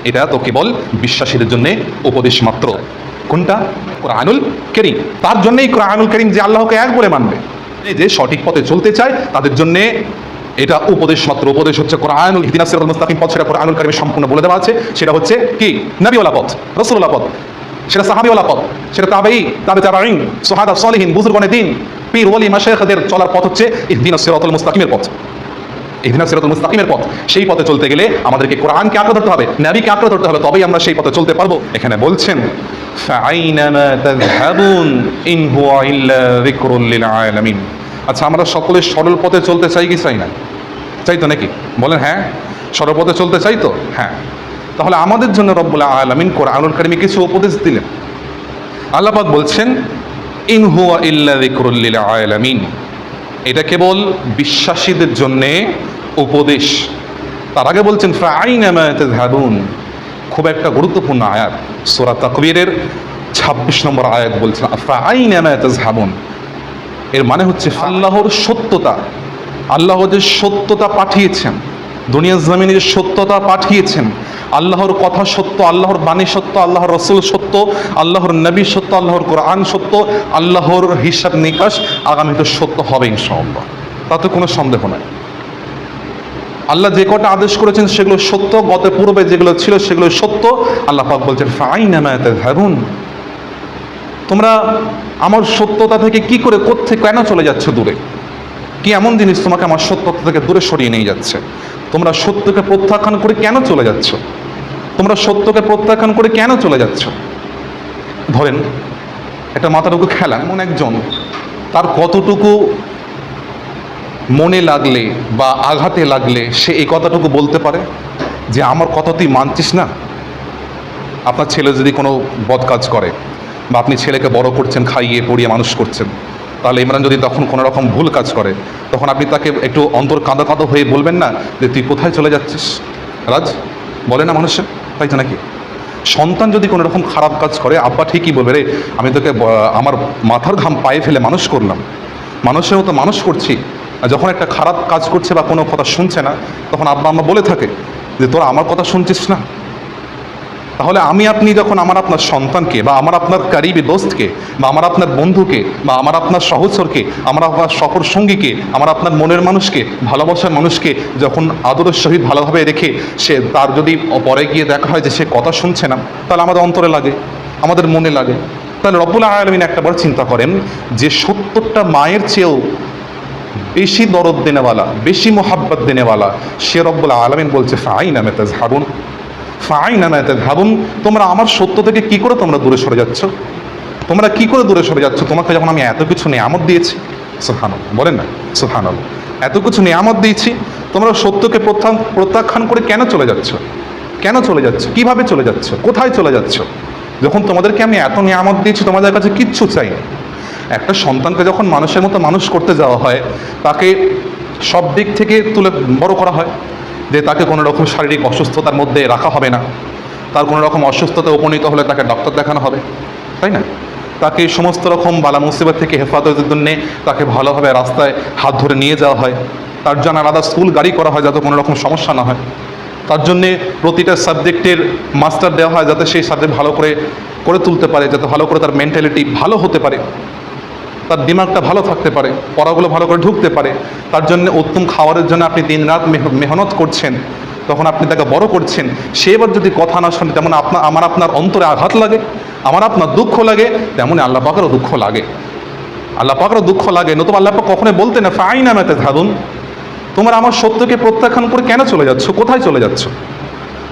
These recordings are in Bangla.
এটা তো কেবল বিশ্বাসীদের জন্য উপদেশ মাত্র। কোনটা? কোরআনুল কারীম। তার জন্যই কোরআনুল কারীম যে আল্লাহকে এক বলে মানবে, যে সঠিক পথে চলতে চায় তাদের জন্য এটা উপদেশ মাত্র। উপদেশ হচ্ছে কোরআনুল ইহদিনাস সিরাতাল মুস্তাকিম পথ, সেটা কোরআনুল কারীমে সম্পূর্ণ বলে দেওয়া আছে। সেটা হচ্ছে কি? নবীওয়ালা পথ, রাসূলওয়ালা পথ, সেটা সাহাবীওয়ালা পথ, সেটা তাবেঈ, তাবেঈন, সুহাদা, সালিহিন, বুজুর্গানে দ্বীন, পীর ওয়ালি মাশায়েখদের চলার পথ হচ্ছে ইহদিনাস সিরাতাল মুস্তাকিমের পথ। ইহদিনাস সিরাতাল মুস্তাকিমের পথ। সেই পথে চলতে গেলে আমাদেরকে কোরআনকে আঁকড়ে ধরতে হবে, নবীকে আঁকড়ে ধরতে হবে, তবেই আমরা সেই পথে চলতে পারবো। এখানে বলছেন ফাআইনামা তাযহাবুন ইন হুয়া ইল্লা যিকরুল লিল আলামিন। আচ্ছা, আমরা সকলে সরল পথে চলতে চাই কি চাই না? চাই তো নাকি? বলেন হ্যাঁ, সরল পথে চলতে চাই তো? হ্যাঁ। তাহলে আমাদের জন্য রব্বুল আলামিন কোরআনুল কারীমে কিছু উপদেশ দিলেন। আল্লাহ পাক বলছেন ইন হুয়া ইল্লা যিকরুল লিল আলামিন, এটা কেবল বিশ্বাসীদের জন্যে উপদেশ। তার আগে বলছেন ফাআইনামা তাযহাবুন, খুব একটা গুরুত্বপূর্ণ আয়াত, সূরা তাকবীরের ২৬ নম্বর আয়াত বলছেন ফাআইনামা তাযহাবুন। এর মানে হচ্ছে আল্লাহর সত্যতা, আল্লাহ যে সত্যতা পাঠিয়েছেন, দুনিয়ার জমিনে যে সত্যতা পাঠিয়েছেন, আল্লাহর কথা সত্য, আল্লাহর বাণী সত্য, আল্লাহর রসুল সত্য, আল্লাহর নবী সত্য, আল্লাহর কোরআন সত্য, আল্লাহর হিসাব নিকাশ আগামীতে সত্য হবে ইনশাআল্লাহ, তাতে কোনো সন্দেহ নাই। আল্লাহ যে কটা আদেশ করেছেন সেগুলো সত্য, গত পূর্বে যেগুলো ছিল সেগুলো সত্য। আল্লাহ পাক বলছেন ফাআইনামা তাযহাবুন, তোমরা আমার সত্যতা থেকে কি করে, কোত্থেকে কেন চলে যাচ্ছ দূরে? কি এমন জিনিস তোমাকে আমার সত্যতা থেকে দূরে সরিয়ে নিয়ে যাচ্ছে? তোমরা সত্যকে প্রত্যাখ্যান করে কেন চলে যাচ্ছ? তোমরা সত্যকে প্রত্যাখ্যান করে কেন চলে যাচ্ছ? ধরেন একটা মাথাটুকু খেলা, এমন একজন, তার কতটুকু মনে লাগলে বা আঘাতে লাগলে সে এই কথাটুকু বলতে পারে যে আমার কথা তুই মানছিস না? আপনার ছেলে যদি কোনো বদ কাজ করে, বা আপনি ছেলেকে বড় করছেন, খাইয়ে পড়িয়ে মানুষ করছেন, তাহলে ইমরান যদি তখন কোনো রকম ভুল কাজ করে, তখন আপনি তাকে একটু অন্তর কাঁদো কাঁদো হয়ে বলবেন না যে তুই কোথায় চলে যাচ্ছিস? রাজ বলে না মানুষের, তাই তো নাকি? সন্তান যদি কোনো রকম খারাপ কাজ করে, আব্বা ঠিকই বলবে রে আমি তোকে আমার মাথার ঘাম পায়ে ফেলে মানুষ করলাম, মানুষের মতো মানুষ করছি। আর যখন একটা খারাপ কাজ করছে বা কোনো কথা শুনছে না, তখন আব্বা আম্মা বলে থাকে যে তোরা আমার কথা শুনছিস না। তাহলে আমি আপনি যখন আমার আপনার সন্তানকে বা আমার আপনার কারিবি দোস্তকে বা আমার আপনার বন্ধুকে বা আমার আপনার সহচরকে, আমার আপনার সফর সঙ্গীকে, আমার আপনার মনের মানুষকে, ভালোবাসার মানুষকে যখন আদরের সহিত ভালোভাবে রেখে সে তার যদি পরে গিয়ে দেখা হয় যে সে কথা শুনছে না, তাহলে আমাদের অন্তরে লাগে, আমাদের মনে লাগে। তাহলে রব্বুল আলামিন একটাবার চিন্তা করেন যে ৭০টা মায়ের চেয়েও বেশি দরদ দেনেওয়ালা, বেশি মোহাব্বত দেনেওয়ালা সে রব্বুল আলামিন বলছে ফাআইনামা তাযহাবুন, ফাআইনামা তাযহাবুন, তোমরা আমার সত্য থেকে কি করে তোমরা দূরে সরে যাচ্ছ? তোমরা কি করে দূরে সরে যাচ্ছ? তোমাকে যখন আমি এত কিছু নিয়ামত দিয়েছি, সুবহানাল্লাহ বলেন না, সুবহানাল্লাহ, এত কিছু নিয়ামত দিয়েছি, তোমরা সত্যকে প্রত্যাখ্যান করে কেন চলে যাচ্ছ? কেন চলে যাচ্ছ? কিভাবে চলে যাচ্ছ? কোথায় চলে যাচ্ছ? যখন তোমাদেরকে আমি এত নিয়ামত দিয়েছি, তোমাদের কাছে কিচ্ছু চাই না। একটা সন্তানকে যখন মানুষের মতো মানুষ করতে যাওয়া হয়, তাকে সব দিক থেকে তুলে বড় করা হয়, যে তাকে কোনো রকম শারীরিক অসুস্থতার মধ্যে রাখা হবে না, তার কোনো রকম অসুস্থতা উপনীত হলে তাকে ডাক্তার দেখানো হবে, তাই না? তাকে সমস্ত রকম বালা মুসিবত থেকে হেফাজতের জন্যে তাকে ভালোভাবে রাস্তায় হাত ধরে নিয়ে যাওয়া হয়, তার জন্য আলাদা স্কুল গাড়ি করা হয় যাতে কোনো রকম সমস্যা না হয়, তার জন্যে প্রতিটা সাবজেক্টের মাস্টার দেওয়া হয় যাতে সেই সাবজেক্ট ভালো করে তুলতে পারে, যাতে ভালো করে তার মেন্টালিটি ভালো হতে পারে, তার দিমাগটা ভালো থাকতে পারে, পড়াগুলো ভালো করে ঢুকতে পারে। তার জন্য উত্তম খাবারের জন্য আপনি দিন রাত মেহনত করছেন, তখন আপনি তাকে বড় করছেন। সে এবার যদি কথা না শোনে, তেমন আমার আপনার অন্তরে আঘাত লাগে, আমার আপনার দুঃখ লাগে, তেমনই আল্লাহ পাকেরও দুঃখ লাগে, আল্লাহ পাকেরও দুঃখ লাগে। নতুবা আল্লাহ পাক কখনোই বলতে না ফাআইনামা তাযহাবুন, তোমরা আমার সত্যকে প্রত্যাখ্যান করে কেন চলে যাচ্ছ? কোথায় চলে যাচ্ছ?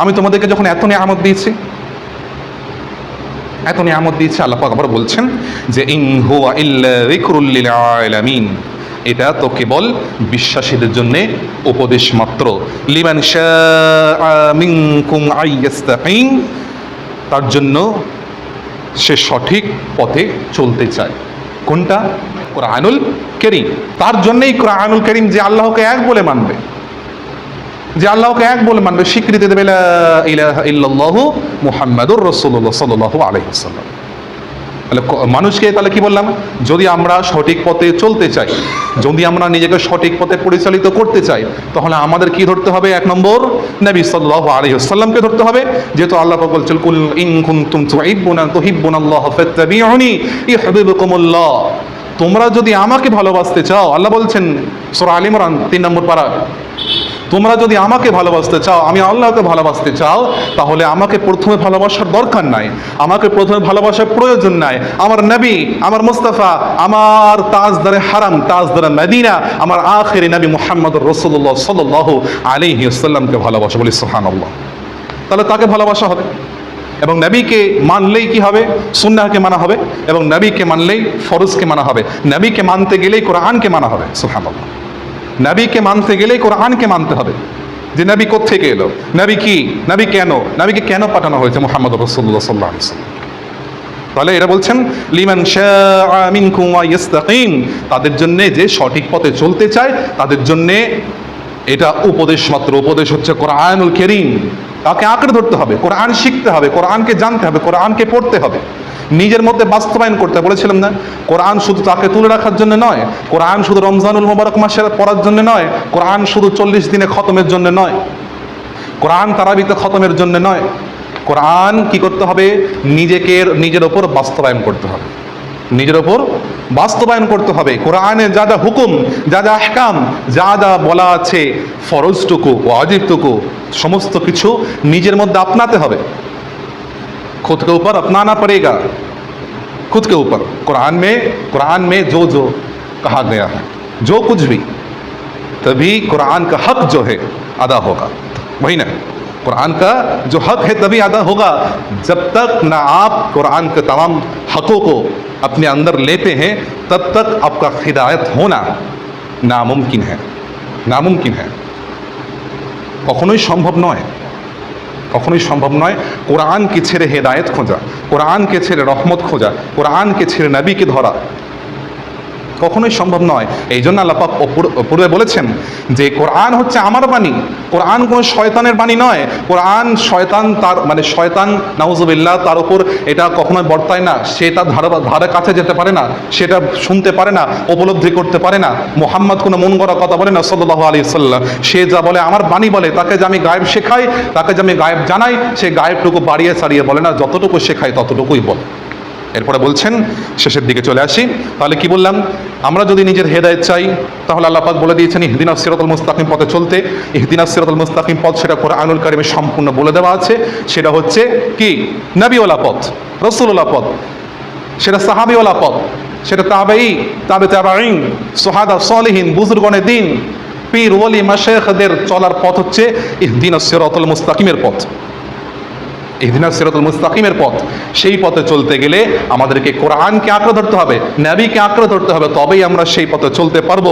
আমি তোমাদেরকে যখন এত নিয়ামত দিয়েছি, এত নিয়ামত দিয়েছে, আল্লাহ পাক আবার বলছেন যে ইন হুয়া ইল্লা যিকরুল লিল আলামিন, এটা তো কেবল বিশ্বাসীদের জন্য উপদেশ মাত্র। লিমান শাআ মিনকুম আইয়াস্তাকিম, তার জন্য সে সঠিক পথে চলতে চায়। কোনটা? কোরআনুল কারীম। তার জন্যই কোরআনুল কারীম যে আল্লাহকে এক বলে মানবে, যে আল্লাহকে এক বলে মানবে, স্বীকৃতি দেবে লা ইলাহা ইল্লাল্লাহু মুহাম্মাদুর রাসূলুল্লাহ সাল্লাল্লাহু আলাইহি ওয়াসাল্লাম। তাহলে মানুষকে তাহলে কি বললাম, যদি আমরা সঠিক পথে চলতে চাই, যদি আমরা নিজেকে সঠিক পথে পরিচালিত করতে চাই, তাহলে আমাদের কি ধরতে হবে? 1 নম্বর, নবী সাল্লাল্লাহু আলাইহি ওয়াসাল্লামকে ধরতে হবে। যেহেতু আল্লাহ পাক বলছেন, কুল ইন কুনতুম তুহিব্বুনাল্লাহ ফাত্তাবিউনি ইউহিব্বুকুমুল্লাহ। তোমরা যদি আমাকে ভালোবাসতে চাও, আল্লাহ বলছেন সূরা আলে ইমরান 3 নম্বর পারা, তোমরা যদি আমাকে ভালোবাসতে চাও, আমি আল্লাহকে ভালোবাসতে চাও, তাহলে আমাকে প্রথমে ভালোবাসার দরকার নাই, আমাকে প্রথমে ভালোবাসার প্রয়োজন নাই। আমার নবী, আমার মুস্তাফা, আমার তাজদারে হারাম, তাজদারে মদিনা, আমার আখিরি নবী মুহাম্মদুর রাসূলুল্লাহ সাল্লাল্লাহু আলাইহি ওয়াসাল্লামকে ভালোবাসা, বলি সুবহানাল্লাহ। তাহলে তাকে ভালোবাসা হবে, এবং নবীকে মানলেই কি হবে? সুন্নাহকে মানা হবে, এবং নবীকে মানলেই ফরজকে মানা হবে। নবীকে মানতে গেলেই কোরআনকে মানা হবে। সুবহানাল্লাহ। নবীকে মানতে গেলেই কোরআনকে মানতে হবে, যে নবী কোত্থেকে এলো, নবী কি, নবী কেন, নবীকে কেন পাঠানো হয়েছে মুহাম্মদ রাসূলুল্লাহ সাল্লাল্লাহু আলাইহি ওয়াসাল্লাম। তাহলে এরা বলছেন লিমান শাআ মিনকুম ওয়া ইস্তাকিম, তাদের জন্য যে সঠিক পথে চলতে চায় তাদের জন্য এটা উপদেশ মাত্র। উপদেশ হচ্ছে কোরআনুল কারীম। তাকে আঁকড়ে ধরতে হবে, কোরআন শিখতে হবে, কোরআনকে জানতে হবে, কোরআনকে পড়তে হবে, নিজের মধ্যে বাস্তবায়ন করতে। বলেছিলাম না, কোরআন শুধু তাকে তুলে রাখার জন্য নয়, কোরআন শুধু রমজানুল মুবারক মাসে পড়ার জন্য নয়, কোরআন শুধু 40 দিনে খতমের জন্য নয়, কোরআন তারাবিতে খতমের জন্য নয়। কোরআন কি করতে হবে? নিজের ওপর বাস্তবায়ন করতে হবে, নিজের ওপর বাস্তবায়ন করতে হবে। কোরআনে যা যা হুকুম, যা যা আহকাম, যা যা বলা আছে, ফরজটুকু, ওয়াজিবটুকু, সমস্ত কিছু নিজের মধ্যে আপনাতে হবে। खुद के ऊपर अपनाना पड़ेगा, खुद के ऊपर। कुरान में जो जो कहा गया है, जो कुछ भी, तभी कुरान का हक जो है अदा होगा। वही ना, कुरान का जो हक है तभी अदा होगा। जब तक ना आप कुरान के तमाम हकों को अपने अंदर लेते हैं, तब तक आपका हिदायत होना नामुमकिन है, नामुमकिन है। কখনোই সম্ভব নয়, কখনোই সম্ভব নয় কোরআনকে ছেড়ে হেদায়েত খোঁজা, কোরআনকে ছেড়ে রহমত খোঁজা, কোরআনকে ছেড়ে নবীকে ধরা, কখনোই সম্ভব নয়। এই জন্য আল্লাহ পাক পূর্বে বলেছেন যে কোরআন হচ্ছে আমার বাণী, কোরআন কোনো শয়তানের বাণী নয়। কোরআন শয়তান, তার মানে শয়তান নাউজুবিল্লাহ, তার উপর এটা কখনোই বর্তায় না। সে তার ধারে কাছে যেতে পারে না, সেটা শুনতে পারে না, উপলব্ধি করতে পারে না। মুহাম্মদ কোনো মন গড়া কথা বলে না সাল্লাল্লাহু আলাইহি ওয়াসাল্লাম। সে যা বলে আমার বাণী বলে, তাকে যে আমি গায়েব শেখাই, তাকে যে আমি গায়েব জানাই, সে গায়েবটুকু বাড়িয়ে ছাড়িয়ে বলে না, যতটুকু শেখাই ততটুকুই বলে। এরপরে বলছেন, শেষের দিকে চলে আসি, তাহলে কি বললাম? আমরা যদি নিজের হেদায়েত চাই, তাহলে আল্লাহ পাক বলে দিয়েছেন ইহদিনাস সিরাতাল মুস্তাকিম পথে চলতে। ইহদিনাস সিরাতাল মুস্তাকিম পথ, সেটা কোরআনুল কারীমে সম্পূর্ণ বলে দেওয়া আছে। সেটা হচ্ছে কি? নবীওয়ালা পথ, রাসূলওয়ালা পথ, সেটা সাহাবীওয়ালা পথ, সেটা তাবেঈ, তাবেঈন, সুহাদা, সলিহিন, বুজুর্গণে দিন, পীর, ওলি, মাশায়েখদের চলার পথ হচ্ছে ইহদিনাস সিরাতাল মুস্তাকিমের পথ, ইহদিনাস সিরাতাল মুস্তাকিমের পথ। সেই পথে চলতে গেলে আমাদেরকে কোরআনকে আঁকড়ে ধরতে হবে, নবীকে আঁকড়ে ধরতে হবে, তবেই আমরা সেই পথে চলতে পারবো।